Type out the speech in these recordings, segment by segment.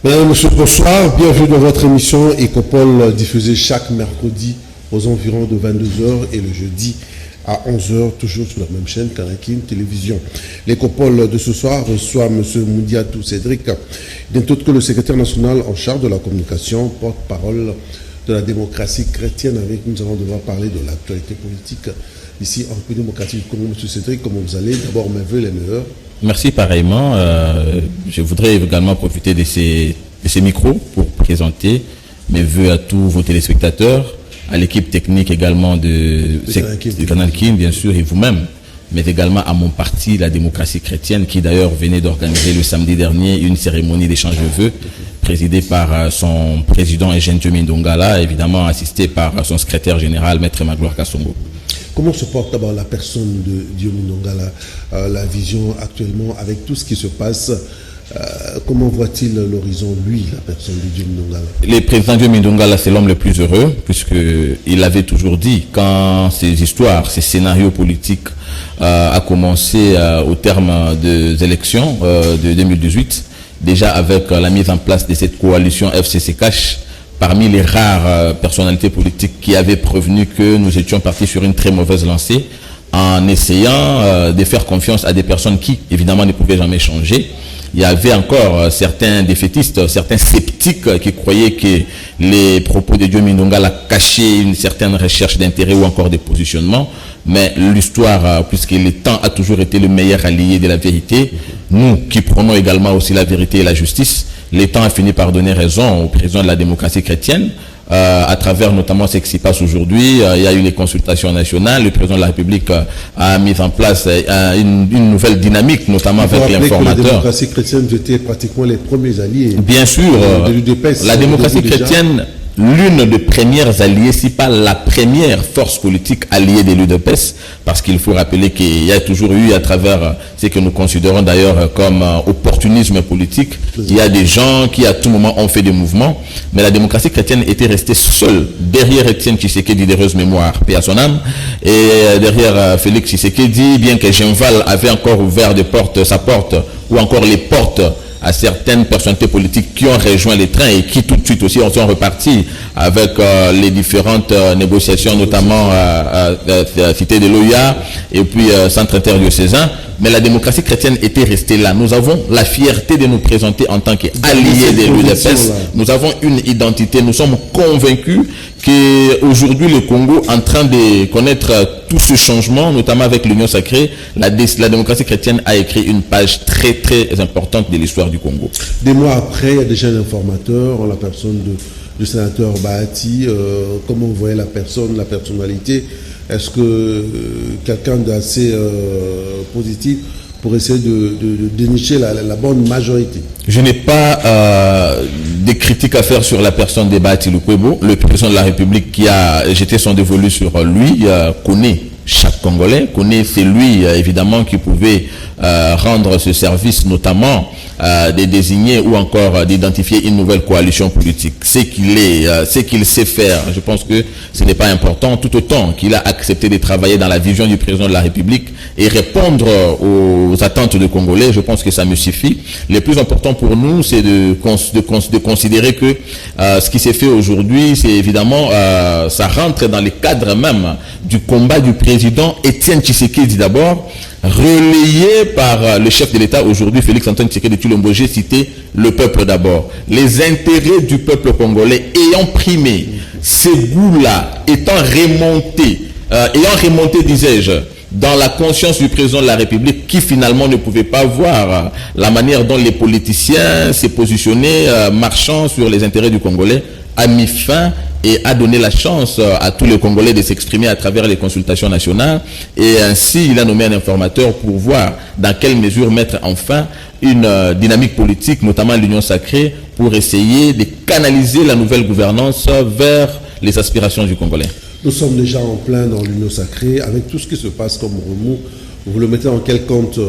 Mesdames et messieurs, bonsoir. Bienvenue dans votre émission Écopole, diffusée chaque mercredi aux environs de 22h et le jeudi à 11h, toujours sur la même chaîne, Kanakin Télévision. L'Écopole de ce soir reçoit M. Moudiatou Cédric, d'un autre que le secrétaire national en charge de la communication, porte-parole de la démocratie chrétienne. Avec nous allons devoir parler de l'actualité politique ici en République démocratique du Congo. M. Cédric, comment vous allez? D'abord, mes voeux les meilleurs. Merci pareillement. Je voudrais également profiter de ces micros pour présenter mes voeux à tous vos téléspectateurs, à l'équipe technique également de Canal King, bien sûr, et vous-même, mais également à mon parti, la démocratie chrétienne, qui d'ailleurs venait d'organiser le samedi dernier une cérémonie d'échange de vœux, présidée par son président Eugène Diomine Ndongala, évidemment assisté par son secrétaire général, Maître Magloire Kassongo. Comment se porte d'abord la personne de Diomine Ndongala, la vision actuellement avec tout ce qui se passe? Comment voit-il l'horizon, lui, la personne de Diomine Ndongala? Le président Diomine Ndongala, c'est l'homme le plus heureux, puisqu'il avait toujours dit, quand ces histoires, ces scénarios politiques a commencé au terme des élections de 2018, déjà avec la mise en place de cette coalition FCC-Cash, parmi les rares personnalités politiques qui avaient prévenu que nous étions partis sur une très mauvaise lancée, en essayant de faire confiance à des personnes qui, évidemment, ne pouvaient jamais changer. Il y avait encore certains défaitistes, certains sceptiques qui croyaient que les propos de Diomine Ndongala cachaient une certaine recherche d'intérêt ou encore de positionnement. Mais l'histoire, puisque le temps a toujours été le meilleur allié de la vérité, nous qui prenons également aussi la vérité et la justice, le temps a fini par donner raison au président de la démocratie chrétienne. À travers notamment ce qui se passe aujourd'hui, il y a eu les consultations nationales, le président de la République a mis en place une nouvelle dynamique, notamment avec l'informateur. La démocratie chrétienne était pratiquement les premiers alliés. Bien sûr, la démocratie chrétienne, l'une des premières alliées, si pas la première force politique alliée de l'UDPS, parce qu'il faut rappeler qu'il y a toujours eu, à travers ce que nous considérons d'ailleurs comme opportunisme politique, il y a des gens qui à tout moment ont fait des mouvements, mais la démocratie chrétienne était restée seule derrière Étienne Tshisekedi, d'heureuse mémoire, paix à son âme, et derrière Félix Tshisekedi, bien que Genval avait encore ouvert sa porte, ou encore les portes à certaines personnalités politiques qui ont rejoint les trains et qui tout de suite aussi sont repartis avec les différentes négociations, notamment Cité de l'OIA et puis Centre interdiocésain. Mais la démocratie chrétienne était restée là. Nous avons la fierté de nous présenter en tant qu'alliés de l'UDPS. Nous avons une identité. Nous sommes convaincus qu'aujourd'hui, le Congo, en train de connaître tout ce changement, notamment avec l'Union sacrée, la démocratie chrétienne a écrit une page très, très importante de l'histoire du Congo. Des mois après, il y a déjà un informateur, la personne du sénateur Bahati. Comment vous voyez la personnalité? Est-ce que quelqu'un d'assez positif pour essayer de dénicher la bonne majorité? Je n'ai pas des critiques à faire sur la personne de Bahati Lukwebo. Le président de la République qui a jeté son dévolu sur lui connaît chaque Congolais, connaît celui évidemment qui pouvait rendre ce service, notamment de désigner ou encore d'identifier une nouvelle coalition politique. C'est qu'il sait faire. Je pense que ce n'est pas important, tout autant qu'il a accepté de travailler dans la vision du président de la République et répondre aux attentes des Congolais. Je pense que ça me suffit. Le plus important pour nous, c'est de considérer que ce qui s'est fait aujourd'hui, c'est évidemment, ça rentre dans le cadre même du combat du président Étienne Tshisekedi d'abord, relayé par le chef de l'État aujourd'hui, Félix Antoine Tshisekedi Tshilombo. J'ai cité le peuple d'abord. Les intérêts du peuple congolais ayant primé, ces goûts-là étant remontés, disais-je, dans la conscience du président de la République, qui finalement ne pouvait pas voir la manière dont les politiciens s'est positionné marchant sur les intérêts du Congolais, a mis fin et a donné la chance à tous les Congolais de s'exprimer à travers les consultations nationales. Et ainsi, il a nommé un informateur pour voir dans quelle mesure mettre enfin une dynamique politique, notamment l'Union sacrée, pour essayer de canaliser la nouvelle gouvernance vers les aspirations du Congolais. Nous sommes déjà en plein dans l'Union sacrée, avec tout ce qui se passe comme remous. Vous le mettez en quel compte?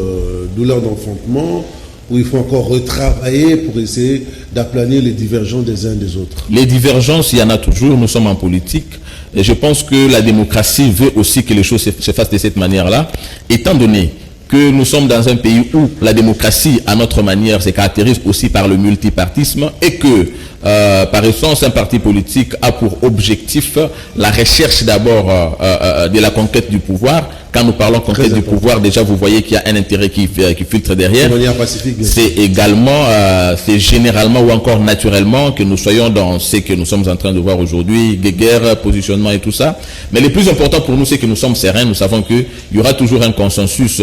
Douleur d'enfantement, où il faut encore retravailler pour essayer d'aplanir les divergences des uns des autres? Les divergences, il y en a toujours, nous sommes en politique. Et je pense que la démocratie veut aussi que les choses se fassent de cette manière-là, étant donné que nous sommes dans un pays où la démocratie, à notre manière, se caractérise aussi par le multipartisme et que, par essence, un parti politique a pour objectif la recherche d'abord de la conquête du pouvoir. Quand nous parlons conquête du pouvoir, déjà vous voyez qu'il y a un intérêt qui filtre derrière. C'est également, c'est généralement ou encore naturellement que nous soyons dans ce que nous sommes en train de voir aujourd'hui, guerre, positionnement et tout ça. Mais le plus important pour nous, c'est que nous sommes sereins. Nous savons qu'il y aura toujours un consensus.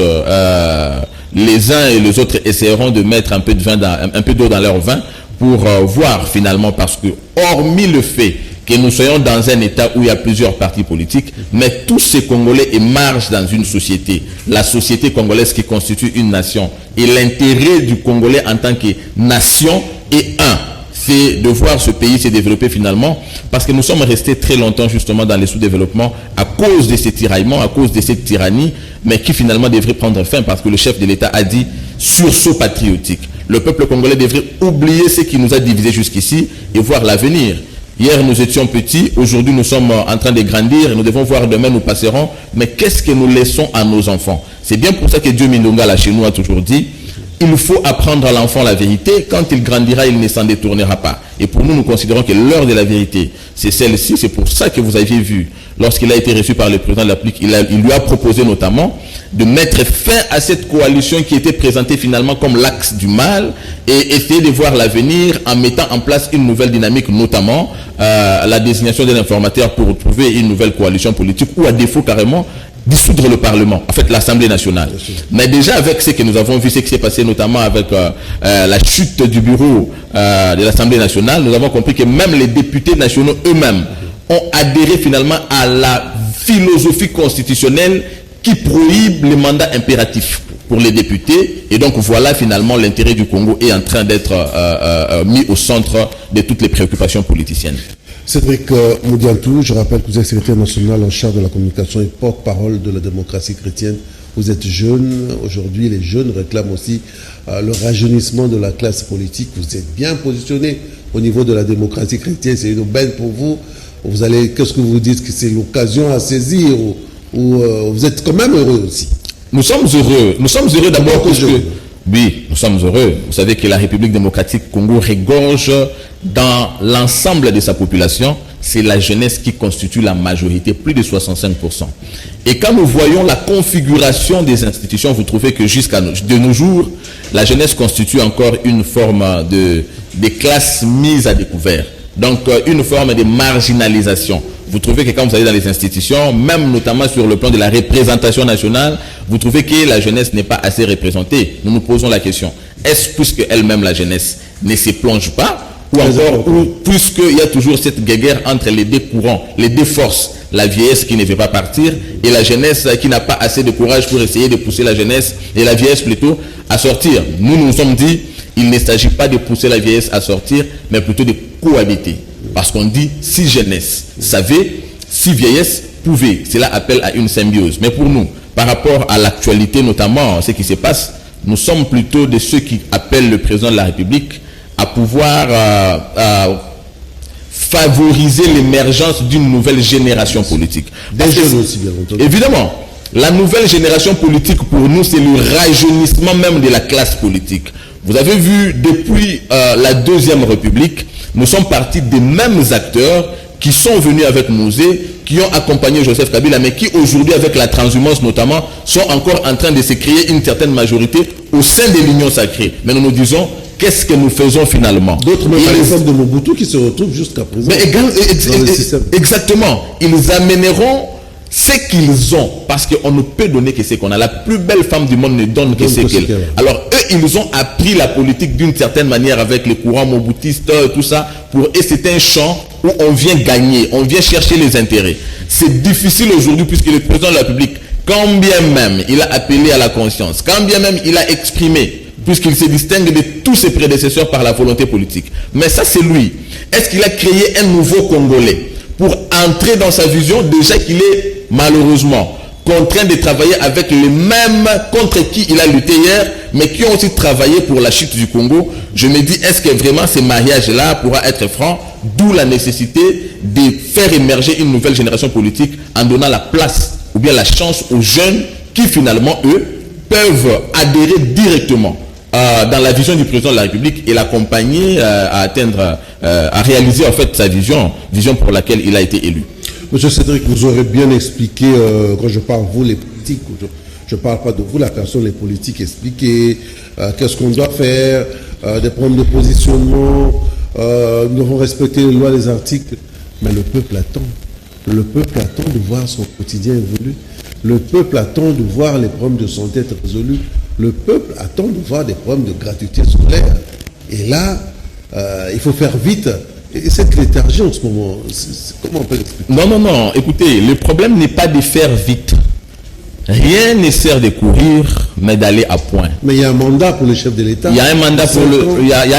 Les uns et les autres essaieront de mettre un peu d'eau dans leur vin pour voir finalement, parce que hormis le fait que nous soyons dans un État où il y a plusieurs partis politiques, mais tous ces Congolais émargent dans une société, la société congolaise qui constitue une nation. Et l'intérêt du Congolais en tant que nation est c'est de voir ce pays se développer finalement, parce que nous sommes restés très longtemps justement dans les sous-développements à cause de ces tiraillements, à cause de cette tyrannie, mais qui finalement devrait prendre fin, parce que le chef de l'État a dit sursaut patriotique. Le peuple congolais devrait oublier ce qui nous a divisés jusqu'ici et voir l'avenir. Hier, nous étions petits, aujourd'hui, nous sommes en train de grandir et nous devons voir demain, nous passerons. Mais qu'est-ce que nous laissons à nos enfants? C'est bien pour ça que Dieu Mindonga, là, chez nous, a toujours dit, il faut apprendre à l'enfant la vérité. Quand il grandira, il ne s'en détournera pas. Et pour nous, nous considérons que l'heure de la vérité, c'est celle-ci. C'est pour ça que vous aviez vu, lorsqu'il a été reçu par le président de la République, il lui a proposé notamment de mettre fin à cette coalition qui était présentée finalement comme l'axe du mal et essayer de voir l'avenir en mettant en place une nouvelle dynamique, notamment la désignation d'un informateur pour trouver une nouvelle coalition politique ou à défaut carrément dissoudre le Parlement, en fait l'Assemblée nationale. Mais déjà avec ce que nous avons vu, ce qui s'est passé notamment avec la chute du bureau de l'Assemblée nationale, nous avons compris que même les députés nationaux eux-mêmes ont adhéré finalement à la philosophie constitutionnelle qui prohibe les mandats impératifs pour les députés. Et donc voilà finalement l'intérêt du Congo est en train d'être mis au centre de toutes les préoccupations politiciennes. Cédric Moudiantou, je rappelle que vous êtes secrétaire national en charge de la communication et porte-parole de la démocratie chrétienne. Vous êtes jeune. Aujourd'hui, les jeunes réclament aussi le rajeunissement de la classe politique. Vous êtes bien positionné au niveau de la démocratie chrétienne. C'est une aubaine pour vous. Vous allez, qu'est-ce que vous dites? Que c'est l'occasion à saisir ou vous êtes quand même heureux aussi? Nous sommes heureux. Nous sommes heureux d'abord parce que... Oui, nous sommes heureux. Vous savez que la République démocratique Congo regorge dans l'ensemble de sa population. C'est la jeunesse qui constitue la majorité, plus de 65%. Et quand nous voyons la configuration des institutions, vous trouvez que jusqu'à de nos jours, la jeunesse constitue encore une forme de classe mise à découvert. Donc, une forme de marginalisation. Vous trouvez que quand vous allez dans les institutions, même notamment sur le plan de la représentation nationale, vous trouvez que la jeunesse n'est pas assez représentée. Nous nous posons la question, est-ce puisque elle-même, la jeunesse, ne se plonge pas, ou encore, puisqu'il y a toujours cette guerre entre les deux courants, les deux forces, la vieillesse qui ne veut pas partir, et la jeunesse qui n'a pas assez de courage pour essayer de pousser la jeunesse, et la vieillesse plutôt, à sortir. Nous nous sommes dit, il ne s'agit pas de pousser la vieillesse à sortir, mais plutôt de cohabiter. Parce qu'on dit, si jeunesse savait, si vieillesse pouvait. Cela appelle à une symbiose. Mais pour nous, par rapport à l'actualité, notamment ce qui se passe, nous sommes plutôt de ceux qui appellent le président de la République à pouvoir favoriser l'émergence d'une nouvelle génération politique. Des jeunes aussi, bien entendu. Évidemment, la nouvelle génération politique, pour nous, c'est le rajeunissement même de la classe politique. Vous avez vu, depuis la Deuxième République, nous sommes partis des mêmes acteurs qui sont venus avec Mouzé, qui ont accompagné Joseph Kabila, mais qui aujourd'hui, avec la transhumance notamment, sont encore en train de se créer une certaine majorité au sein de l'Union sacrée. Mais nous nous disons, qu'est-ce que nous faisons finalement? D'autres, même par exemple de Mobutu, qui se retrouvent jusqu'à présent dans le système. Exactement. Ils amèneront ce qu'ils ont, parce qu'on ne peut donner que ce qu'on a. La plus belle femme du monde ne donne que ce qu'elle a. Alors eux, ils ont appris la politique d'une certaine manière avec les courants mobutistes, tout ça, et c'est un champ où on vient gagner, on vient chercher les intérêts. C'est difficile aujourd'hui puisque le président de la République, quand bien même il a appelé à la conscience, quand bien même il a exprimé, puisqu'il se distingue de tous ses prédécesseurs par la volonté politique. Mais ça, c'est lui. Est-ce qu'il a créé un nouveau Congolais pour entrer dans sa vision, déjà qu'il est malheureusement contraint de travailler avec les mêmes contre qui il a lutté hier, mais qui ont aussi travaillé pour la chute du Congo? Je me dis, est-ce que vraiment ce mariage-là pourra être franc? D'où la nécessité de faire émerger une nouvelle génération politique en donnant la place ou bien la chance aux jeunes qui finalement, eux, peuvent adhérer directement dans la vision du président de la République et l'accompagner à atteindre, à réaliser en fait sa vision pour laquelle il a été élu. Monsieur Cédric, vous aurez bien expliqué, quand je parle vous les politiques, je ne parle pas de vous, la personne, les politiques, expliquer qu'est-ce qu'on doit faire, des problèmes de positionnement, nous devons respecter les lois, les articles, mais le peuple attend. Le peuple attend de voir son quotidien évoluer. Le peuple attend de voir les problèmes de santé être résolus. Le peuple attend de voir des problèmes de gratuité scolaire. Et là, il faut faire vite. Et cette léthargie en ce moment, comment on peut l'expliquer? Non. Écoutez, le problème n'est pas de faire vite. Rien ne sert de courir, mais d'aller à point. Mais il y a un mandat pour le chef de l'État. Il y a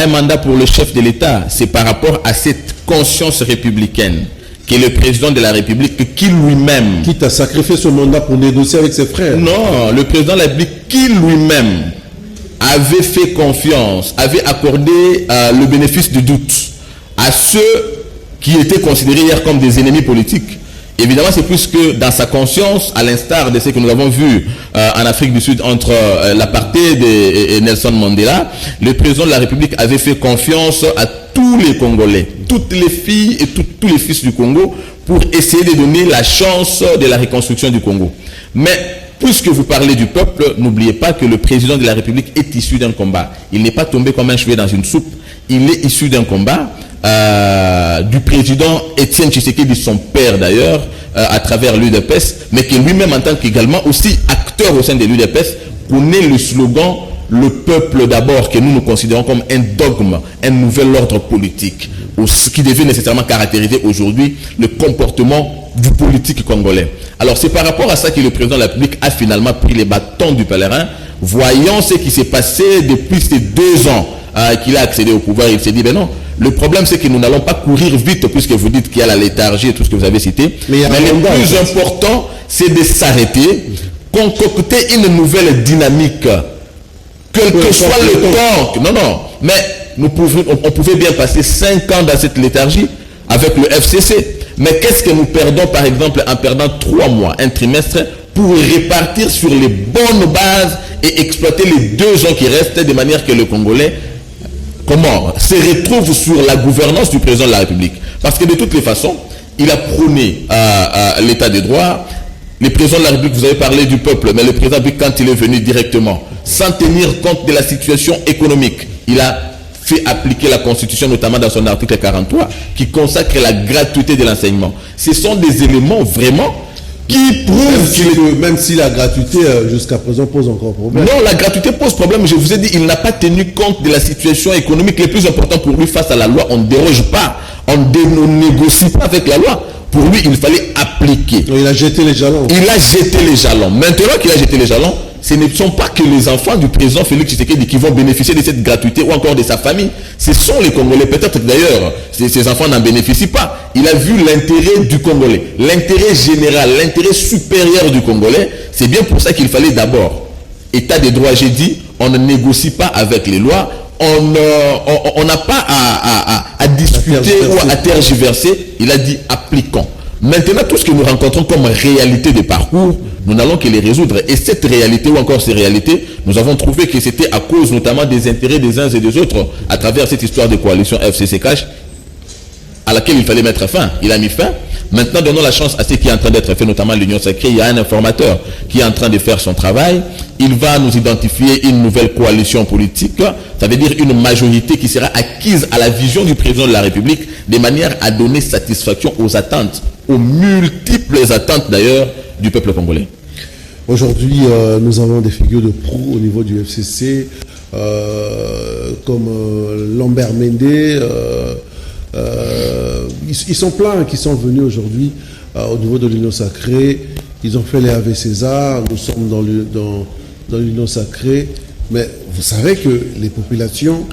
un mandat pour le chef de l'État. C'est par rapport à cette conscience républicaine que le président de la République, qui lui-même... Quitte à sacrifier son mandat pour négocier avec ses frères. Non, le président de la République, qui lui-même avait fait confiance, avait accordé le bénéfice du doute à ceux qui étaient considérés hier comme des ennemis politiques. Évidemment, c'est plus que dans sa conscience, à l'instar de ce que nous avons vu en Afrique du Sud entre l'apartheid et Nelson Mandela, le président de la République avait fait confiance à tous les Congolais, toutes les filles et tous les fils du Congo pour essayer de donner la chance de la reconstruction du Congo. Mais puisque vous parlez du peuple, n'oubliez pas que le président de la République est issu d'un combat. Il n'est pas tombé comme un cheveu dans une soupe. Il est issu d'un combat du président Étienne Tshisekedi, son père d'ailleurs, à travers l'UDPS, mais que lui-même en tant qu'également aussi acteur au sein de l'UDPS connaît le slogan « Le peuple d'abord » que nous considérons comme un dogme, un nouvel ordre politique, ce qui devait nécessairement caractériser aujourd'hui le comportement du politique congolais. Alors c'est par rapport à ça que le président de la République a finalement pris les bâtons du pèlerin, voyant ce qui s'est passé depuis ces 2 ans qu'il a accédé au pouvoir. Il s'est dit, ben non, le problème c'est que nous n'allons pas courir vite, puisque vous dites qu'il y a la léthargie et tout ce que vous avez cité. Mais le plus important, c'est de s'arrêter, concocter une nouvelle dynamique, quel que soit le temps. Non, mais on pouvait bien passer 5 ans dans cette léthargie avec le FCC. Mais qu'est-ce que nous perdons, par exemple, en perdant 3 mois, un trimestre, pour répartir sur les bonnes bases et exploiter les 2 ans qui restent, de manière que le Congolais se retrouve sur la gouvernance du président de la République. Parce que de toutes les façons, il a prôné l'état de droit. Le président de la République, vous avez parlé du peuple, mais le président de la République, quand il est venu directement, sans tenir compte de la situation économique, il a fait appliquer la Constitution, notamment dans son article 43, qui consacre la gratuité de l'enseignement. Ce sont des éléments vraiment qui prouvent même si la gratuité jusqu'à présent pose encore problème. Non, la gratuité pose problème. Je vous ai dit, il n'a pas tenu compte de la situation économique. Le plus important pour lui face à la loi, on ne déroge pas, on ne négocie pas avec la loi. Pour lui, il fallait appliquer. Donc, il a jeté les jalons. Il a jeté les jalons. Maintenant qu'il a jeté les jalons, ce ne sont pas que les enfants du président Félix Tshisekedi qui vont bénéficier de cette gratuité ou encore de sa famille. Ce sont les Congolais. Peut-être d'ailleurs, ces enfants n'en bénéficient pas. Il a vu l'intérêt du Congolais, l'intérêt général, l'intérêt supérieur du Congolais. C'est bien pour ça qu'il fallait d'abord, état de droit, j'ai dit, on ne négocie pas avec les lois, on n'a pas à discuter ou à tergiverser. Il a dit appliquons. Maintenant, tout ce que nous rencontrons comme réalité de parcours, nous n'allons que les résoudre. Et cette réalité ou encore ces réalités, nous avons trouvé que c'était à cause notamment des intérêts des uns et des autres à travers cette histoire de coalition FCC-Cash à laquelle il fallait mettre fin. Il a mis fin. Maintenant, donnons la chance à ce qui est en train d'être fait, notamment l'Union sacrée. Il y a un informateur qui est en train de faire son travail. Il va nous identifier une nouvelle coalition politique. Ça veut dire une majorité qui sera acquise à la vision du président de la République de manière à donner satisfaction aux attentes, aux multiples attentes d'ailleurs du peuple congolais. Aujourd'hui, nous avons des figures de proue au niveau du FCC, comme Lambert Mende. Ils sont pleins qui sont venus aujourd'hui au niveau de l'Union sacrée. Ils ont fait les Ave César. Nous sommes dans l'Union sacrée. Mais vous savez que les populations,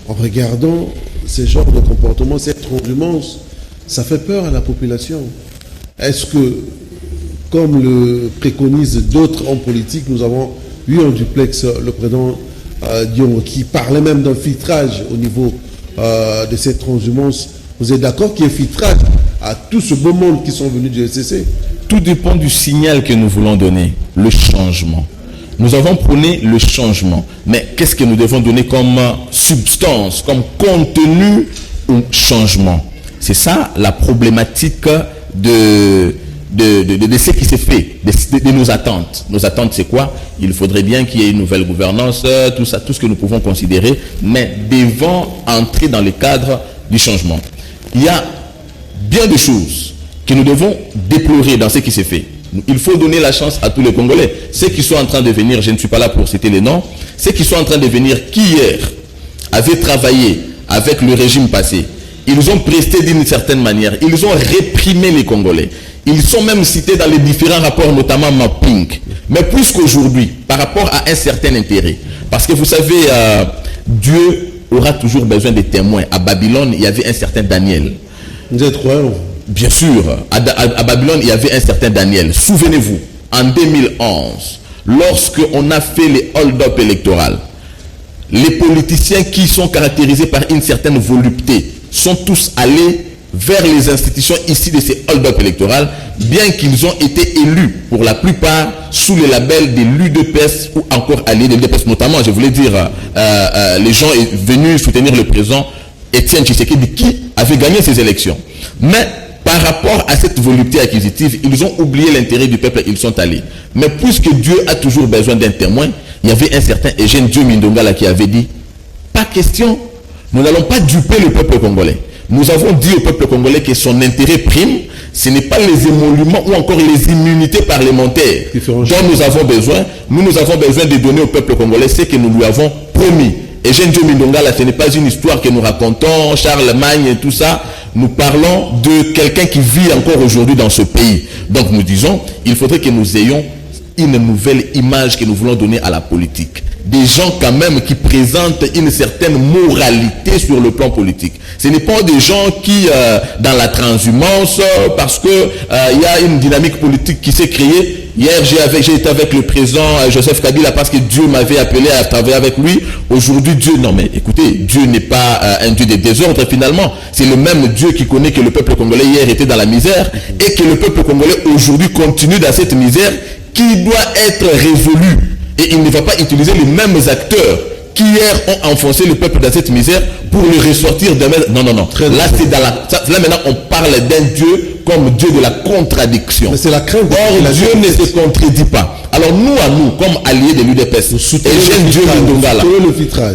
en regardant ces genres de comportements, cette transhumance, ça fait peur à la population. Est-ce que, comme le préconisent d'autres hommes politiques, nous avons eu en duplex le président Dion qui parlait même d'un filtrage au niveau de cette transhumance. Vous êtes d'accord qu'il y ait filtrage à tout ce beau monde qui sont venus du FCC? Tout dépend du signal que nous voulons donner, le changement. Nous avons prôné le changement. Mais qu'est-ce que nous devons donner comme substance, comme contenu au changement? C'est ça la problématique de ce qui s'est fait, de nos attentes. Nos attentes, c'est quoi? Il faudrait bien qu'il y ait une nouvelle gouvernance, tout ça, tout ce que nous pouvons considérer, mais devons entrer dans le cadre du changement. Il y a bien des choses que nous devons déplorer dans ce qui s'est fait. Il faut donner la chance à tous les Congolais. Ceux qui sont en train de venir, je ne suis pas là pour citer les noms, ceux qui sont en train de venir, qui hier avaient travaillé avec le régime passé, ils ont presté d'une certaine manière, ils ont réprimé les Congolais. Ils sont même cités dans les différents rapports, notamment Mapping. Mais plus qu'aujourd'hui, par rapport à un certain intérêt. Parce que vous savez, Dieu aura toujours besoin de témoins. À Babylone, il y avait un certain Daniel. Vous êtes croyant? Bien sûr. À Babylone, il y avait un certain Daniel. Souvenez-vous, en 2011, lorsqu'on a fait les hold-up électoraux, les politiciens qui sont caractérisés par une certaine volupté sont tous allés vers les institutions ici de ces hold-up électorales, bien qu'ils ont été élus pour la plupart sous le label de l'UDPS ou encore alliés de l'UDPS, notamment, je voulais dire, les gens venus soutenir le président Étienne Tshisekedi qui avait gagné ces élections. Mais par rapport à cette volupté acquisitive, ils ont oublié l'intérêt du peuple et ils sont allés. Mais puisque Dieu a toujours besoin d'un témoin, il y avait un certain Eugène Dieu Mindongala qui avait dit, pas question, nous n'allons pas duper le peuple congolais. Nous avons dit au peuple congolais que son intérêt prime, ce n'est pas les émoluments ou encore les immunités parlementaires dont nous avons besoin. Nous avons besoin de donner au peuple congolais ce que nous lui avons promis. Et Eugène Dieu Mindongala, ce n'est pas une histoire que nous racontons, Charlemagne et tout ça. Nous parlons de quelqu'un qui vit encore aujourd'hui dans ce pays. Donc nous disons, il faudrait que nous ayons une nouvelle image que nous voulons donner à la politique. Des gens quand même qui présentent une certaine moralité sur le plan politique. Ce n'est pas des gens qui, dans la transhumance, parce que il y a une dynamique politique qui s'est créée. Hier, j'ai été avec le président Joseph Kabila parce que Dieu m'avait appelé à travailler avec lui. Aujourd'hui, Dieu, non mais écoutez, Dieu n'est pas un Dieu des désordres finalement. C'est le même Dieu qui connaît que le peuple congolais hier était dans la misère et que le peuple congolais aujourd'hui continue dans cette misère qui doit être résolue. Et il ne va pas utiliser les mêmes acteurs qui hier ont enfoncé le peuple dans cette misère pour le ressortir demain. Non. Là, c'est dans là maintenant, on parle d'un Dieu comme Dieu de la contradiction. Mais c'est la crainte. Or, Dieu ne se contredit pas. Alors nous, comme alliés de l'UDPS,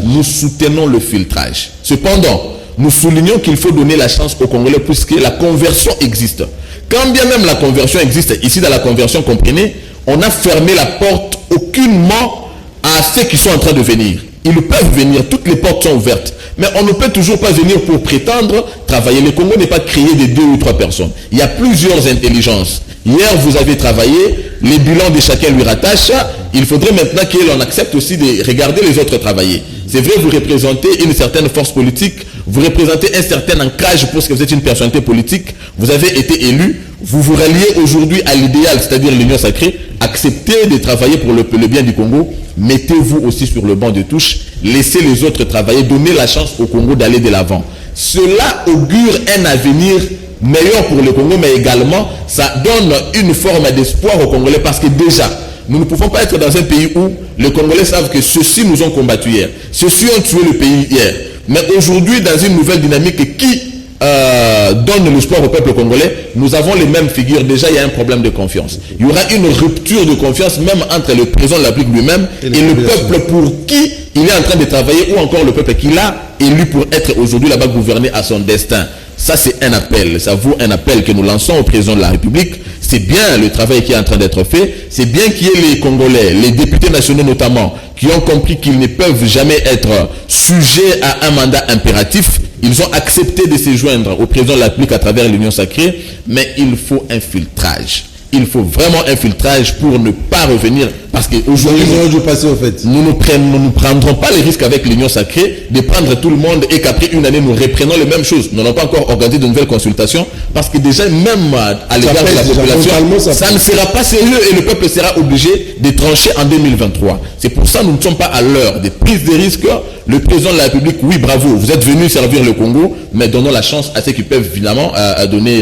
nous soutenons le filtrage. Cependant, nous soulignons qu'il faut donner la chance aux Congolais puisque la conversion existe. Quand bien même la conversion existe, ici dans la conversion, comprenez, on a fermé la porte aucunement à ceux qui sont en train de venir. Ils peuvent venir, toutes les portes sont ouvertes. Mais on ne peut toujours pas venir pour prétendre travailler. Le Congo n'est pas créé de 2 ou 3 personnes. Il y a plusieurs intelligences. Hier, vous avez travaillé, les bilans de chacun lui rattachent. Il faudrait maintenant que l'on accepte aussi de regarder les autres travailler. C'est vrai, vous représentez une certaine force politique, vous représentez un certain ancrage parce que vous êtes une personnalité politique, vous avez été élu, vous vous ralliez aujourd'hui à l'idéal, c'est-à-dire l'union sacrée, acceptez de travailler pour le bien du Congo, mettez-vous aussi sur le banc de touche, laissez les autres travailler, donnez la chance au Congo d'aller de l'avant. Cela augure un avenir meilleur pour le Congo, mais également, ça donne une forme d'espoir aux Congolais parce que déjà, nous ne pouvons pas être dans un pays où les Congolais savent que ceux-ci nous ont combattu hier. Ceux-ci ont tué le pays hier. Mais aujourd'hui, dans une nouvelle dynamique qui donne l'espoir au peuple congolais, nous avons les mêmes figures. Déjà, il y a un problème de confiance. Il y aura une rupture de confiance même entre le président de la République lui-même et le peuple pour qui il est en train de travailler ou encore le peuple qu'il a élu pour être aujourd'hui là-bas gouverné à son destin. Ça, c'est un appel. Ça vaut un appel que nous lançons au président de la République. C'est bien le travail qui est en train d'être fait. C'est bien qu'il y ait les Congolais, les députés nationaux notamment, qui ont compris qu'ils ne peuvent jamais être sujets à un mandat impératif. Ils ont accepté de se joindre au président de la République à travers l'Union sacrée, mais il faut un filtrage. Il faut vraiment un filtrage pour ne pas revenir. Parce qu'aujourd'hui, nous ne prendrons pas les risques avec l'Union sacrée de prendre tout le monde et qu'après une année, nous reprenons les mêmes choses. Nous n'avons pas encore organisé de nouvelles consultations parce que déjà, même à l'égard de la population, ça ne sera pas sérieux et le peuple sera obligé de trancher en 2023. C'est pour ça que nous ne sommes pas à l'heure des prises de risques. Le président de la République, oui, bravo, vous êtes venu servir le Congo, mais donnons la chance à ceux qui peuvent évidemment donner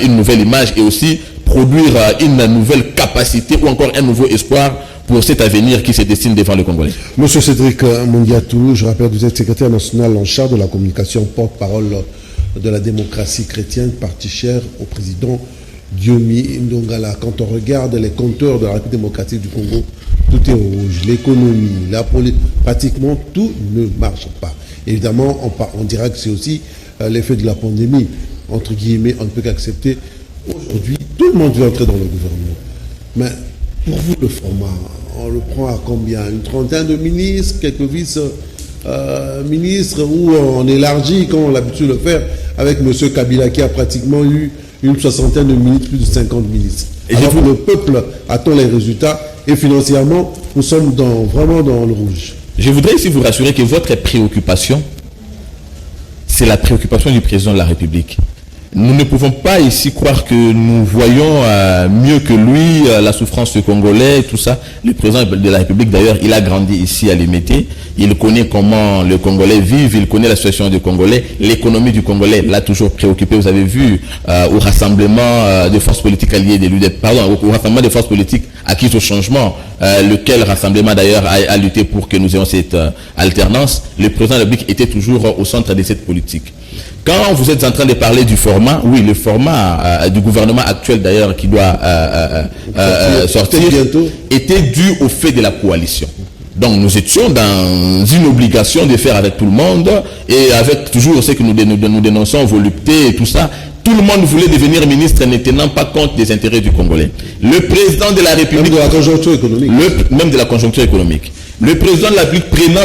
une nouvelle image et aussi produire une nouvelle capacité ou encore un nouveau espoir pour cet avenir qui se dessine devant le Congolais. Monsieur Cédric Mondiatou, je rappelle que vous êtes secrétaire national en charge de la communication, porte-parole de la démocratie chrétienne, parti cher au président Diomi Ndongala. Quand on regarde les compteurs de la République démocratique du Congo, tout est rouge. L'économie, la politique, pratiquement tout ne marche pas. Évidemment, on dira que c'est aussi l'effet de la pandémie. Entre guillemets, on ne peut qu'accepter. Aujourd'hui, tout le monde veut entrer dans le gouvernement. Mais pour vous, le format, on le prend à combien? Une trentaine de ministres, quelques vice-ministres, ou on élargit, comme on a l'habitude de le faire, avec M. Kabila qui a pratiquement eu une soixantaine de ministres, plus de 50 ministres. Et alors le peuple attend les résultats, et financièrement, nous sommes vraiment dans le rouge. Je voudrais ici vous rassurer que votre préoccupation, c'est la préoccupation du président de la République. Nous ne pouvons pas ici croire que nous voyons mieux que lui la souffrance du Congolais, tout ça. Le président de la République, d'ailleurs, il a grandi ici à Limité. Il connaît comment le Congolais vit, il connaît la situation du Congolais. L'économie du Congolais l'a toujours préoccupé. Vous avez vu au rassemblement des forces politiques alliées des l'UDP, pardon, au rassemblement des forces politiques acquises au changement, lequel rassemblement d'ailleurs a lutté pour que nous ayons cette alternance. Le président de la République était toujours au centre de cette politique. Quand vous êtes en train de parler du format, oui, le format du gouvernement actuel d'ailleurs qui doit sortir était dû au fait de la coalition. Donc nous étions dans une obligation de faire avec tout le monde et avec toujours ce que nous dénonçons, volupté et tout ça. Tout le monde voulait devenir ministre ne tenant pas compte des intérêts du Congolais. Le président de la République... Même de la conjoncture économique. Même de la conjoncture économique. Le président de la République prenant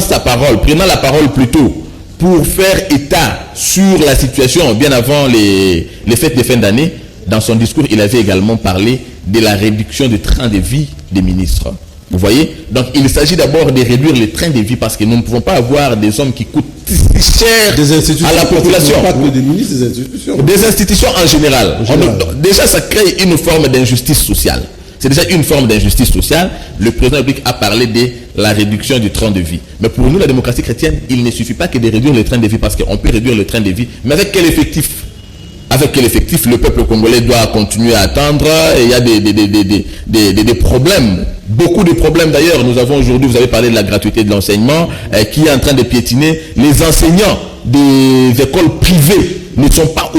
la parole plutôt pour faire état sur la situation bien avant les fêtes de fin d'année, dans son discours, il avait également parlé de la réduction du train de vie des ministres. Vous voyez? Donc, il s'agit d'abord de réduire le train de vie parce que nous ne pouvons pas avoir des hommes qui coûtent si cher à la population. Pas que des ministres, des institutions. Des institutions en général. Déjà, ça crée une forme d'injustice sociale. C'est déjà une forme d'injustice sociale. Le président de la République a parlé de la réduction du train de vie. Mais pour nous, la démocratie chrétienne, il ne suffit pas que de réduire le train de vie parce qu'on peut réduire le train de vie. Mais avec quel effectif? Avec quel effectif? Le peuple congolais doit continuer à attendre. Et il y a des problèmes. Beaucoup de problèmes d'ailleurs. Nous avons aujourd'hui, vous avez parlé de la gratuité de l'enseignement qui est en train de piétiner. Les enseignants des écoles privées ne sont pas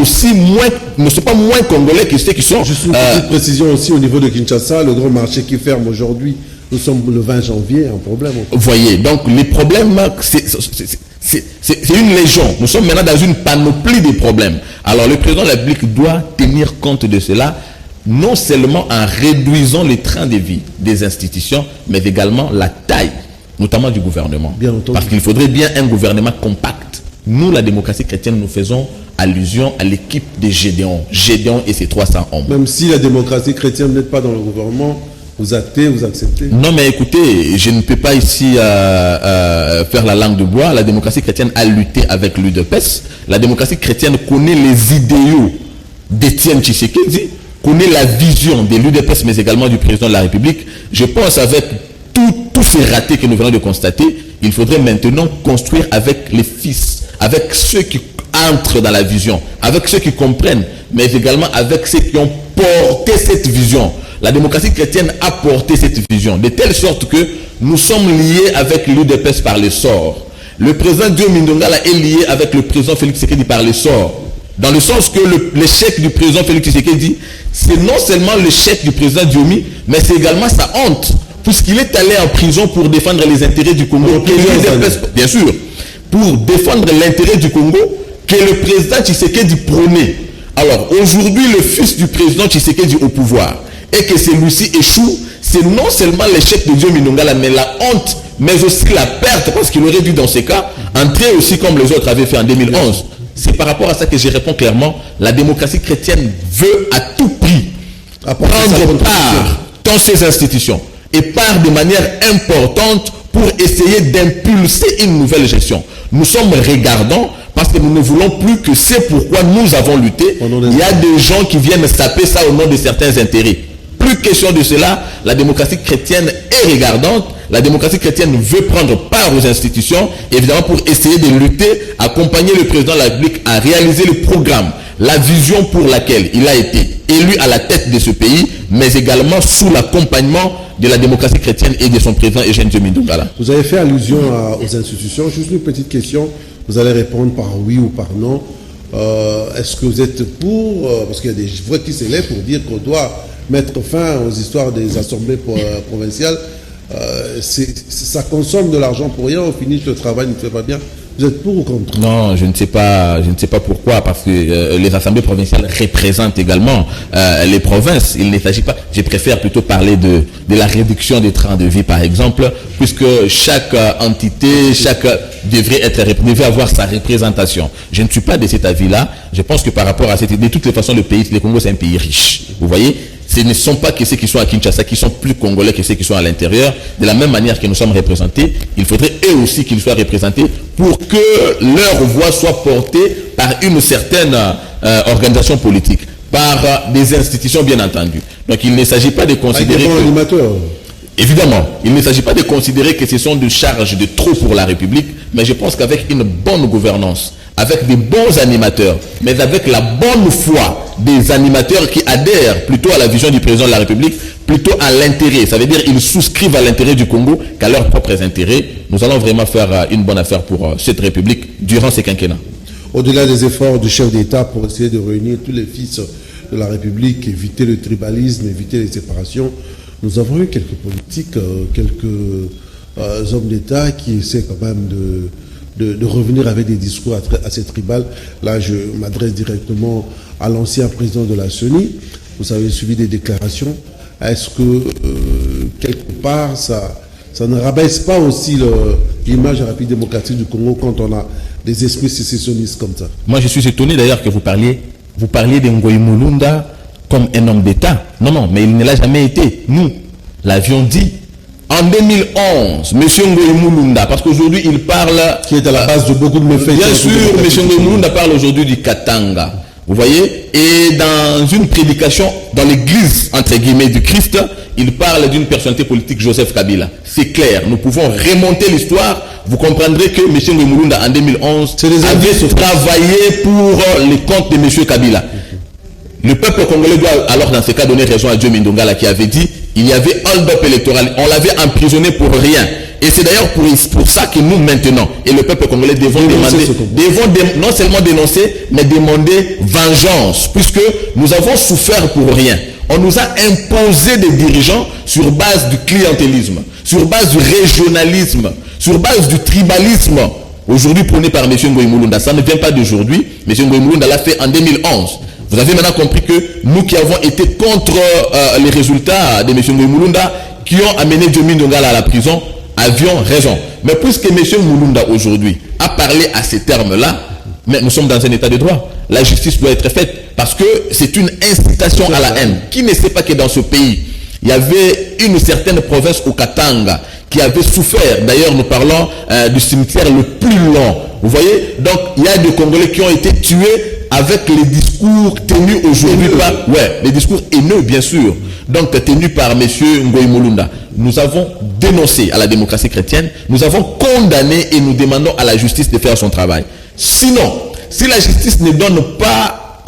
moins congolais que ceux qui sont... Juste une petite précision aussi au niveau de Kinshasa, le grand marché qui ferme aujourd'hui, nous sommes le 20 janvier, un problème. Vous voyez, donc les problèmes, c'est une légion. Nous sommes maintenant dans une panoplie de problèmes. Alors le président de la République doit tenir compte de cela, non seulement en réduisant le train de vie des institutions, mais également la taille, notamment du gouvernement. Bien entendu. Parce qu'il faudrait bien un gouvernement compact. Nous, la démocratie chrétienne, nous faisons allusion à l'équipe de Gédéon. Gédéon et ses 300 hommes. Même si la démocratie chrétienne n'est pas dans le gouvernement, vous actez, vous acceptez? Non, mais écoutez, je ne peux pas ici faire la langue de bois. La démocratie chrétienne a lutté avec l'UDPS. La démocratie chrétienne connaît les idéaux d'Étienne Tshisekedi, connaît la vision de l'UDPS, mais également du président de la République. Je pense avec tous ces ratés que nous venons de constater, il faudrait maintenant construire avec les fils, avec ceux qui entrent dans la vision, avec ceux qui comprennent, mais également avec ceux qui ont porté cette vision. La démocratie chrétienne a porté cette vision, de telle sorte que nous sommes liés avec l'UDPS par le sort. Le président Diomi Ndongala est lié avec le président Félix Tshisekedi par le sort. Dans le sens que l'échec du président Félix Tshisekedi, c'est non seulement l'échec du président Diomi, mais c'est également sa honte, puisqu'il est allé en prison pour défendre les intérêts du Congo. Bien sûr, pour défendre l'intérêt du Congo que le président Tshisekedi prônait. Alors, aujourd'hui, le fils du président Tshisekedi au pouvoir, et que celui-ci échoue, c'est non seulement l'échec de Diomi Ndongala, mais la honte, mais aussi la perte, parce qu'il aurait dû, dans ces cas, entrer aussi comme les autres avaient fait en 2011. C'est par rapport à ça que je réponds clairement, la démocratie chrétienne veut à tout prix prendre part dans ces institutions et part de manière importante pour essayer d'impulser une nouvelle gestion. Nous sommes regardants parce que nous ne voulons plus que c'est pourquoi nous avons lutté. Il y a des gens qui viennent taper ça au nom de certains intérêts. Plus question de cela, la démocratie chrétienne est regardante. La démocratie chrétienne veut prendre part aux institutions, évidemment pour essayer de lutter, accompagner le président de la République à réaliser le programme, la vision pour laquelle il a été élu à la tête de ce pays, mais également sous l'accompagnement de la démocratie chrétienne et de son président Eugène Diomaye Ndongala. Vous avez fait allusion aux institutions. Juste une petite question. Vous allez répondre par oui ou par non. Est-ce que vous êtes pour, parce qu'il y a des voix qui s'élèvent pour dire qu'on doit mettre fin aux histoires des assemblées provinciales. Ça consomme de l'argent pour rien, au finish le travail ne fait pas bien. Vous êtes pour ou contre? Non, je ne sais pas pourquoi, parce que les assemblées provinciales représentent également les provinces. Il ne s'agit pas, je préfère plutôt parler de la réduction des trains de vie, par exemple, puisque chaque entité, devait avoir sa représentation. Je ne suis pas de cet avis-là. Je pense que par rapport à cette idée, de toutes les façons, le Congo, c'est un pays riche. Vous voyez? Ce ne sont pas que ceux qui sont à Kinshasa qui sont plus congolais que ceux qui sont à l'intérieur. De la même manière que nous sommes représentés, il faudrait eux aussi qu'ils soient représentés pour que leur voix soit portée par une certaine organisation politique, par des institutions bien entendu. Donc il ne s'agit pas de considérer évidemment, il ne s'agit pas de considérer que ce sont des charges de trop pour la République, mais je pense qu'avec une bonne gouvernance, avec des bons animateurs, mais avec la bonne foi des animateurs qui adhèrent plutôt à la vision du président de la République, plutôt à l'intérêt, ça veut dire qu'ils souscrivent à l'intérêt du Congo qu'à leurs propres intérêts, nous allons vraiment faire une bonne affaire pour cette République durant ces quinquennats. Au-delà des efforts du chef d'État pour essayer de réunir tous les fils de la République, éviter le tribalisme, éviter les séparations, nous avons eu quelques politiques, quelques hommes d'État qui essaient quand même de revenir avec des discours assez tribal. Là, je m'adresse directement à l'ancien président de la CENI. Vous avez suivi des déclarations. Est-ce que, quelque part, ça ne rabaisse pas aussi l'image de la République démocratique du Congo quand on a des esprits sécessionnistes comme ça? Moi, je suis étonné d'ailleurs que vous parliez de Ngoï Mulunda comme un homme d'État. Non, mais il ne l'a jamais été. Nous l'avions dit. En 2011, M. Ngoï Mulunda, parce qu'aujourd'hui il parle... Qui est à la base de beaucoup de méfaits. Bien sûr, M. Ngoï Mulunda parle aujourd'hui du Katanga. Vous voyez? Et dans une prédication, dans l'église, entre guillemets, du Christ, il parle d'une personnalité politique, Joseph Kabila. C'est clair, nous pouvons remonter l'histoire. Vous comprendrez que M. Ngoï Mulunda, en 2011, avait travaillé pour les comptes de M. Kabila. Le peuple congolais doit alors dans ce cas donner raison à Diomaye Ndongala qui avait dit il y avait hold-up électoral, on l'avait emprisonné pour rien. Et c'est d'ailleurs pour ça que nous maintenant, et le peuple congolais devons non seulement dénoncer, mais demander vengeance, puisque nous avons souffert pour rien. On nous a imposé des dirigeants sur base du clientélisme, sur base du régionalisme, sur base du tribalisme. Aujourd'hui prôné par M. Ngoï Mulunda, ça ne vient pas d'aujourd'hui. M. Ngoï Mulunda l'a fait en 2011. Vous avez maintenant compris que nous qui avons été contre les résultats de M. Ngoï Mulunda, qui ont amené Diomaye Ndongala à la prison, avions raison. Mais puisque M. Mulunda aujourd'hui a parlé à ces termes-là, mais nous sommes dans un état de droit. La justice doit être faite parce que c'est une incitation à la haine. Qui ne sait pas que dans ce pays, il y avait une certaine province au Katanga qui avait souffert. D'ailleurs, nous parlons du cimetière le plus long. Vous voyez? Donc, il y a des Congolais qui ont été tués avec les discours tenus aujourd'hui par... les discours haineux, bien sûr. Donc, tenus par M. Ngoï Mulunda. Nous avons dénoncé à la démocratie chrétienne, nous avons condamné et nous demandons à la justice de faire son travail. Sinon, si la justice ne donne pas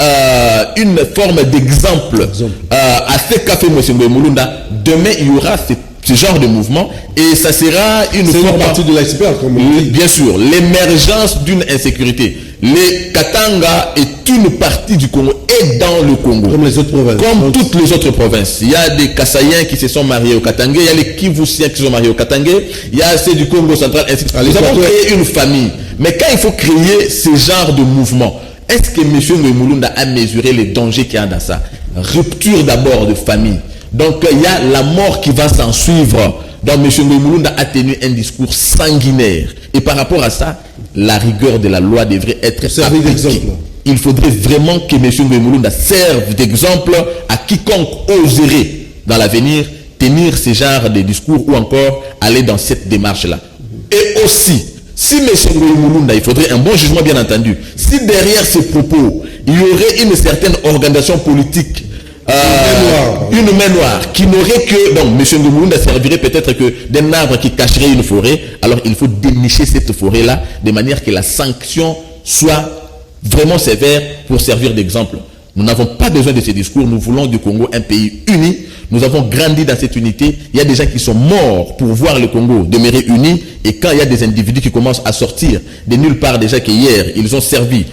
une forme d'exemple à ce qu'a fait M. Ngoï Mulunda, demain, il y aura ce genre de mouvement et ça sera une partie de l'iceberg, comme on dit. Bien sûr, l'émergence d'une insécurité. Les Katanga est une partie du Congo et dans le Congo. Comme les autres provinces. Comme toutes les autres provinces. Il y a des Kassaïens qui se sont mariés au Katanga, il y a les Kivusiens qui se sont mariés au Katanga, il y a ceux du Congo central, ainsi de suite. Nous avons créé une famille. Mais quand il faut créer ce genre de mouvement, est-ce que M. Ngoï Mulunda a mesuré les dangers qu'il y a dans ça? Rupture d'abord de famille. Donc il y a la mort qui va s'en suivre. Donc M. Ngoï Mulunda a tenu un discours sanguinaire. Et par rapport à ça, la rigueur de la loi devrait être appliquée. Il faudrait vraiment que M. Ngoï Mulunda serve d'exemple à quiconque oserait dans l'avenir tenir ce genre de discours ou encore aller dans cette démarche-là. Et aussi, si M. Ngoï Mulunda, il faudrait un bon jugement bien entendu, si derrière ces propos, il y aurait une certaine organisation politique, une main noire qui n'aurait que... Donc, M. Ngoï Mulunda servirait peut-être que d'un arbre qui cacherait une forêt. Alors, il faut dénicher cette forêt-là de manière que la sanction soit vraiment sévère pour servir d'exemple. Nous n'avons pas besoin de ces discours. Nous voulons du Congo un pays uni. Nous avons grandi dans cette unité. Il y a des gens qui sont morts pour voir le Congo demeurer uni. Et quand il y a des individus qui commencent à sortir de nulle part, déjà qu'hier, ils ont servi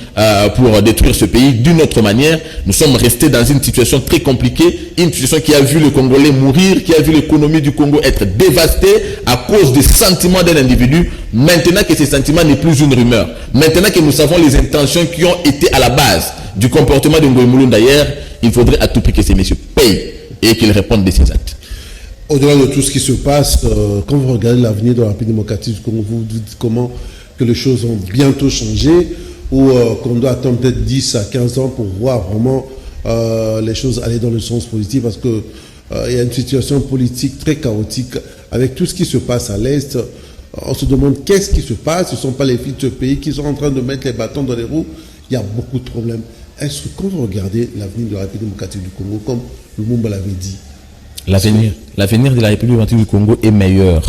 pour détruire ce pays d'une autre manière, nous sommes restés dans une situation très compliquée, une situation qui a vu le Congolais mourir, qui a vu l'économie du Congo être dévastée à cause des sentiments d'un individu. Maintenant que ces sentiments n'est plus une rumeur, maintenant que nous savons les intentions qui ont été à la base du comportement de Ngoï Mulunda d'ailleurs, il faudrait à tout prix que ces messieurs payent et qu'ils répondent de ces actes. Au-delà de tout ce qui se passe, quand vous regardez l'avenir de la République démocratique du Congo, vous dites comment que les choses vont bientôt changer ou qu'on doit attendre peut-être 10 à 15 ans pour voir vraiment les choses aller dans le sens positif parce que il y a une situation politique très chaotique avec tout ce qui se passe à l'Est. On se demande qu'est-ce qui se passe. Ce ne sont pas les filles de ce pays qui sont en train de mettre les bâtons dans les roues. Il y a beaucoup de problèmes. Est-ce que quand vous regardez l'avenir de la République démocratique du Congo, comme Lumumba l'avait dit, l'avenir de la République démocratique du Congo est meilleur.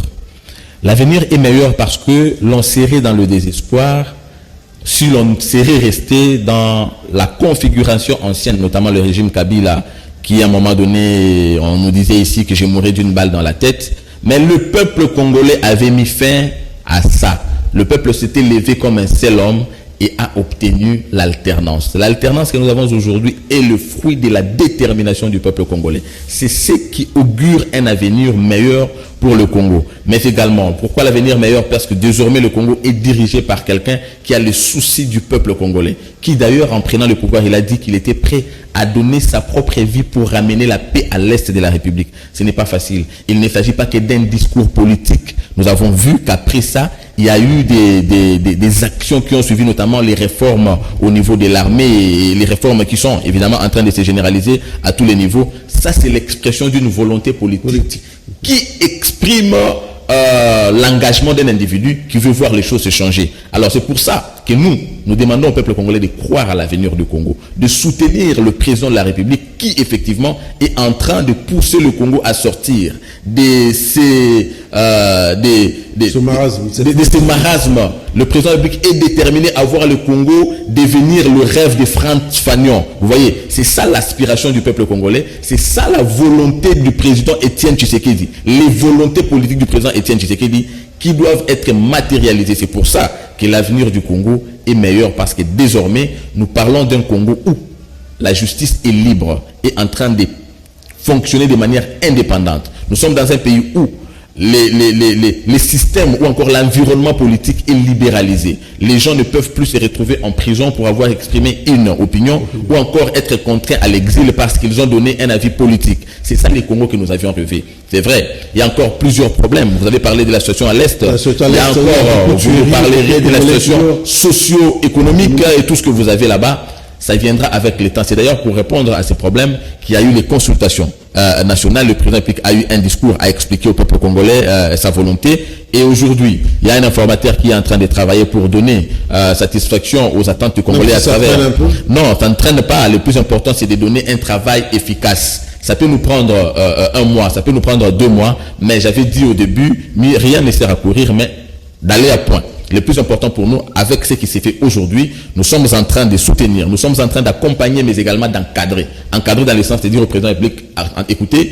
L'avenir est meilleur parce que l'on serait dans le désespoir si l'on serait resté dans la configuration ancienne, notamment le régime Kabila, qui à un moment donné, on nous disait ici que je mourrais d'une balle dans la tête. Mais le peuple congolais avait mis fin à ça. Le peuple s'était levé comme un seul homme et a obtenu l'alternance. L'alternance que nous avons aujourd'hui est le fruit de la détermination du peuple congolais. C'est ce qui augure un avenir meilleur pour le Congo. Mais également, pourquoi l'avenir meilleur? Parce que désormais le Congo est dirigé par quelqu'un qui a le souci du peuple congolais, qui d'ailleurs en prenant le pouvoir, il a dit qu'il était prêt à donner sa propre vie pour ramener la paix à l'est de la République. Ce n'est pas facile. Il ne s'agit pas que d'un discours politique. Nous avons vu qu'après ça, il y a eu des actions qui ont suivi, notamment les réformes au niveau de l'armée et les réformes qui sont évidemment en train de se généraliser à tous les niveaux. Ça, c'est l'expression d'une volonté politique qui exprime l'engagement d'un individu qui veut voir les choses se changer. Alors c'est pour ça que nous demandons au peuple congolais de croire à l'avenir du Congo, de soutenir le président de la République qui effectivement est en train de pousser le Congo à sortir de ces marasmes. Le président de la République est déterminé à voir le Congo devenir le rêve de Frantz Fanon. Vous voyez, c'est ça l'aspiration du peuple congolais, c'est ça la volonté du président Étienne Tshisekedi, les volontés politiques du président Étienne Tshisekedi qui doivent être matérialisées. C'est pour ça que l'avenir du Congo est meilleur parce que désormais, nous parlons d'un Congo où la justice est libre et en train de fonctionner de manière indépendante. Nous sommes dans un pays où les systèmes ou encore l'environnement politique est libéralisé. Les gens ne peuvent plus se retrouver en prison pour avoir exprimé une opinion ou encore être contraints à l'exil parce qu'ils ont donné un avis politique. C'est ça les Congos que nous avions rêvé. C'est vrai, il y a encore plusieurs problèmes. Vous avez parlé de la situation à l'Est. Il y a encore, vous parlerez de la situation socio-économique et tout ce que vous avez là-bas. Ça viendra avec le temps. C'est d'ailleurs pour répondre à ces problèmes qu'il y a eu les consultations nationales. Le président a eu un discours à expliquer au peuple congolais sa volonté. Et aujourd'hui, il y a un informateur qui est en train de travailler pour donner satisfaction aux attentes du Congolais à travers... Non, ça ne traîne pas. Le plus important, c'est de donner un travail efficace. Ça peut nous prendre un mois, ça peut nous prendre 2 mois. Mais j'avais dit au début, rien ne sert à courir, mais d'aller à point. Le plus important pour nous, avec ce qui s'est fait aujourd'hui, nous sommes en train de soutenir, nous sommes en train d'accompagner, mais également d'encadrer. Encadrer dans le sens de dire au président de la République, écoutez,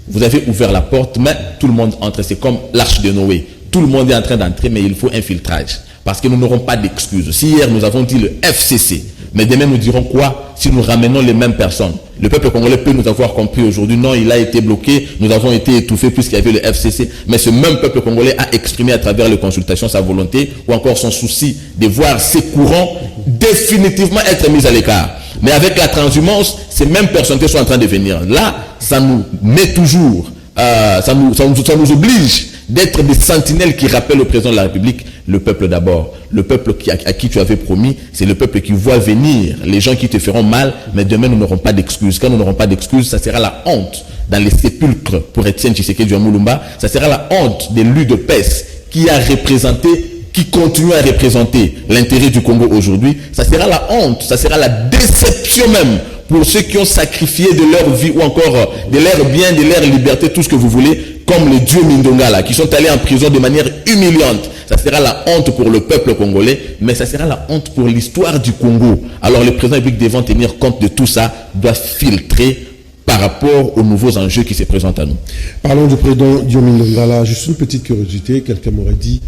vous avez ouvert la porte, mais tout le monde entre. C'est comme l'arche de Noé. Tout le monde est en train d'entrer, mais il faut un filtrage. Parce que nous n'aurons pas d'excuses. Si hier nous avons dit le FCC, mais demain nous dirons quoi si nous ramenons les mêmes personnes? Le peuple congolais peut nous avoir compris aujourd'hui. Non, il a été bloqué, nous avons été étouffés puisqu'il y avait le FCC. Mais ce même peuple congolais a exprimé à travers les consultations sa volonté ou encore son souci de voir ces courants définitivement être mis à l'écart. Mais avec la transhumance, ces mêmes personnalités sont en train de venir. Là, ça nous met toujours, ça nous oblige d'être des sentinelles qui rappellent au président de la République le peuple d'abord. Le peuple à qui tu avais promis, c'est le peuple qui voit venir les gens qui te feront mal, mais demain nous n'aurons pas d'excuses. Quand nous n'aurons pas d'excuses, ça sera la honte dans les sépulcres pour Étienne Tshisekedi Mulumba. Ça sera la honte de l'UDPS qui a représenté, qui continue à représenter l'intérêt du Congo aujourd'hui. Ça sera la honte, ça sera la déception même pour ceux qui ont sacrifié de leur vie ou encore de leur bien, de leur liberté, tout ce que vous voulez, comme les dieux Mindongala, qui sont allés en prison de manière humiliante. Ça sera la honte pour le peuple congolais, mais ça sera la honte pour l'histoire du Congo. Alors le président de la République, devant tenir compte de tout ça, doit filtrer par rapport aux nouveaux enjeux qui se présentent à nous. Parlons du président Diomi Ndongala. Juste une petite curiosité, quelqu'un m'aurait dit,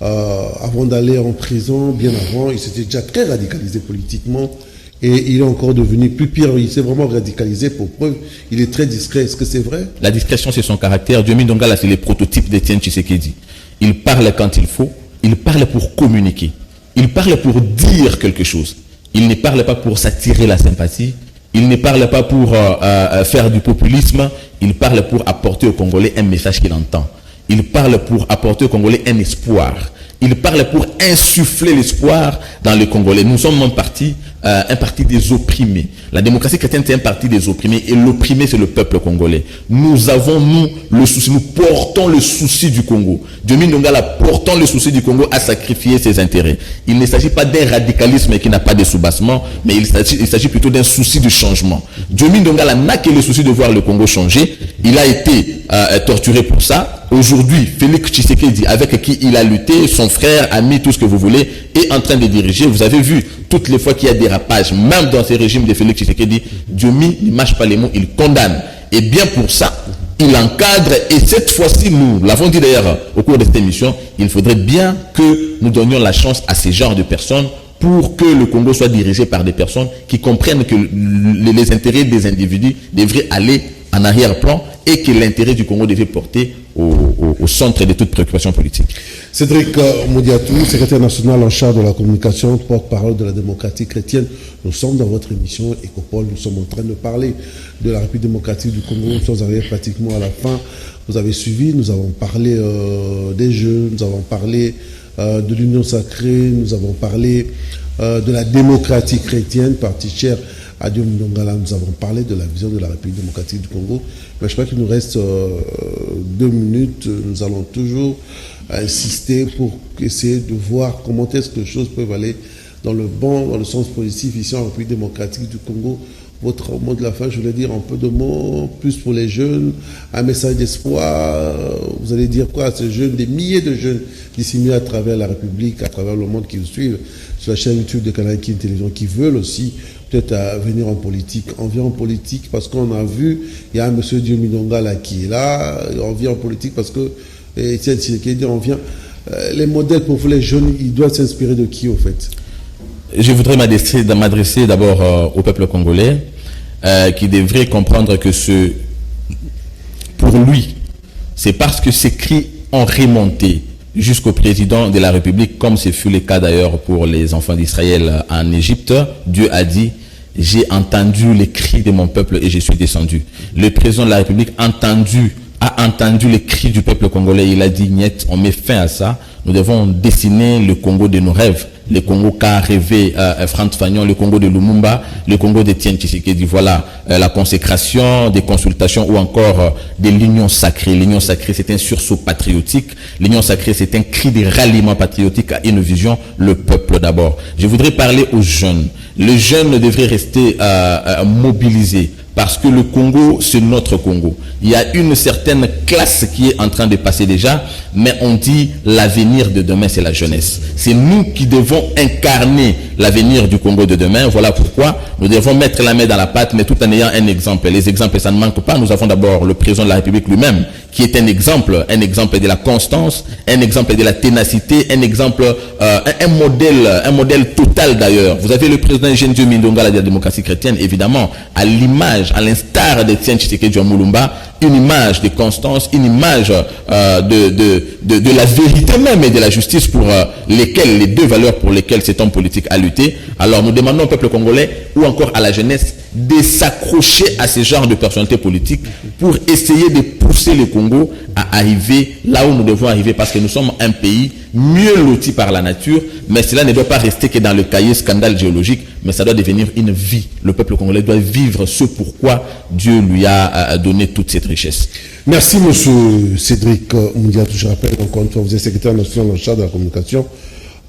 avant d'aller en prison, bien avant, il s'était déjà très radicalisé politiquement. Et il est encore devenu plus pire. Il s'est vraiment radicalisé pour preuve. Il est très discret. Est-ce que c'est vrai? La discrétion, c'est son caractère. Diomi Ndongala, c'est le prototype d'Étienne Tshisekedi. Il parle quand il faut. Il parle pour communiquer. Il parle pour dire quelque chose. Il ne parle pas pour s'attirer la sympathie. Il ne parle pas pour faire du populisme. Il parle pour apporter aux Congolais un message qu'il entend. Il parle pour apporter aux Congolais un espoir. Il parle pour insuffler l'espoir dans les Congolais. Nous sommes un parti des opprimés. La démocratie chrétienne, c'est un parti des opprimés. Et l'opprimé, c'est le peuple congolais. Nous avons, le souci. Nous portons le souci du Congo. Diomi Ndongala, portant le souci du Congo, a sacrifié ses intérêts. Il ne s'agit pas d'un radicalisme qui n'a pas de soubassement, mais il s'agit plutôt d'un souci de changement. Diomi Ndongala n'a que le souci de voir le Congo changer. Il a été torturé pour ça. Aujourd'hui, Félix Tshisekedi, avec qui il a lutté, son frère, ami, tout ce que vous voulez, est en train de diriger. Vous avez vu, toutes les fois qu'il y a des rapages, même dans ces régimes de Félix Tshisekedi, Diomi ne mâche pas les mots, il condamne. Et bien pour ça, il encadre. Et cette fois-ci, nous l'avons dit d'ailleurs au cours de cette émission, il faudrait bien que nous donnions la chance à ces genres de personnes pour que le Congo soit dirigé par des personnes qui comprennent que les intérêts des individus devraient aller en arrière-plan et que l'intérêt du Congo devait porter au centre de toute préoccupation politique. Cédric Moudiatou, secrétaire national en charge de la communication, porte-parole de la démocratie chrétienne. Nous sommes dans votre émission Ecopole. Nous sommes en train de parler de la République démocratique du Congo. Nous sommes arrivés pratiquement à la fin. Vous avez suivi, nous avons parlé des jeunes, nous avons parlé de l'Union sacrée, nous avons parlé de la démocratie chrétienne, partie chère à Diomi Ndongala. Nous avons parlé de la vision de la République démocratique du Congo. Mais je crois qu'il nous reste 2 minutes. Nous allons toujours insister pour essayer de voir comment est-ce que les choses peuvent aller dans le sens positif ici en République démocratique du Congo. Votre mot de la fin, je voulais dire un peu de mots, plus pour les jeunes, un message d'espoir. Vous allez dire quoi à ces jeunes, des milliers de jeunes disséminés à travers la République, à travers le monde qui vous suivent sur la chaîne YouTube de Canal King Télévision, qui veulent aussi peut-être venir en politique. On vient en politique parce qu'on a vu, il y a un monsieur Diomi Ndongala qui est là. On vient en politique parce que Etienne Tshisekedi, on vient. Les modèles pour vous, les jeunes, ils doivent s'inspirer de qui, au fait? Je voudrais m'adresser d'abord au peuple congolais qui devrait comprendre que pour lui, c'est parce que ces cris ont remonté jusqu'au président de la République, comme ce fut le cas d'ailleurs pour les enfants d'Israël en Égypte. Dieu a dit: j'ai entendu les cris de mon peuple et je suis descendu. Le président de la République a entendu les cris du peuple congolais. Il a dit: niet, on met fin à ça. Nous devons dessiner le Congo de nos rêves. Le Congo qu'a rêvé Frantz Fanon, le Congo de Lumumba, le Congo d'Etienne Tshisekedi. Voilà la consécration, des consultations ou encore de l'union sacrée. L'union sacrée, c'est un sursaut patriotique. L'union sacrée, c'est un cri de ralliement patriotique à une vision, le peuple d'abord. Je voudrais parler aux jeunes. Les jeunes devraient rester mobilisés. Parce que le Congo, c'est notre Congo. Il y a une certaine classe qui est en train de passer déjà, mais on dit l'avenir de demain, c'est la jeunesse. C'est nous qui devons incarner l'avenir du Congo de demain. Voilà pourquoi nous devons mettre la main dans la pâte, mais tout en ayant un exemple. Les exemples, ça ne manque pas. Nous avons d'abord le président de la République lui-même, qui est un exemple de la constance, un exemple de la ténacité, un exemple, un modèle total d'ailleurs. Vous avez le président Diomi Ndongala de la démocratie chrétienne, évidemment, à l'image, à l'instar d'Etienne Tshisekedi Mulumba, une image de constance, une image de la vérité même et de la justice pour les deux valeurs pour lesquelles cet homme politique a lutté. Alors nous demandons au peuple congolais ou encore à la jeunesse de s'accrocher à ce genre de personnalités politiques pour essayer de pousser le Congo à arriver là où nous devons arriver, parce que nous sommes un pays mieux loti par la nature, mais cela ne doit pas rester que dans le cahier scandale géologique, mais ça doit devenir une vie. Le peuple congolais doit vivre ce pourquoi Dieu lui a donné toute cette richesse. Merci, monsieur Cédric Moudiatou. Je rappelle encore une fois, vous êtes secrétaire national en charge de la communication,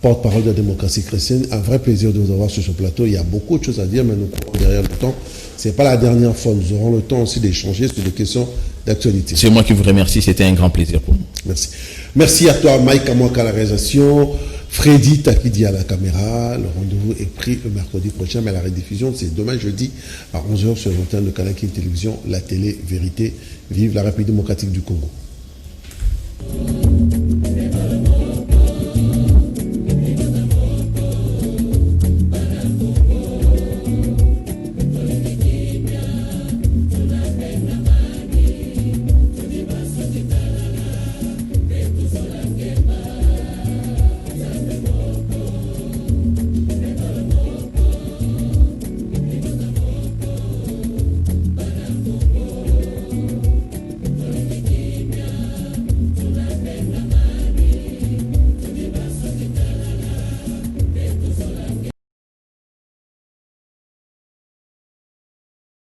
porte-parole de la démocratie chrétienne. Un vrai plaisir de vous avoir sur ce plateau. Il y a beaucoup de choses à dire, mais nous courons derrière le temps. Ce n'est pas la dernière fois. Nous aurons le temps aussi d'échanger sur des questions d'actualité. C'est moi qui vous remercie, c'était un grand plaisir pour moi. Merci. Merci à toi, Mike Amouaka à la réalisation, Freddy Takidi à la caméra. Le rendez-vous est pris le mercredi prochain, mais la rediffusion, c'est demain jeudi à 11h sur l'antenne de Canal King Télévision, la télé Vérité. Vive la République démocratique du Congo.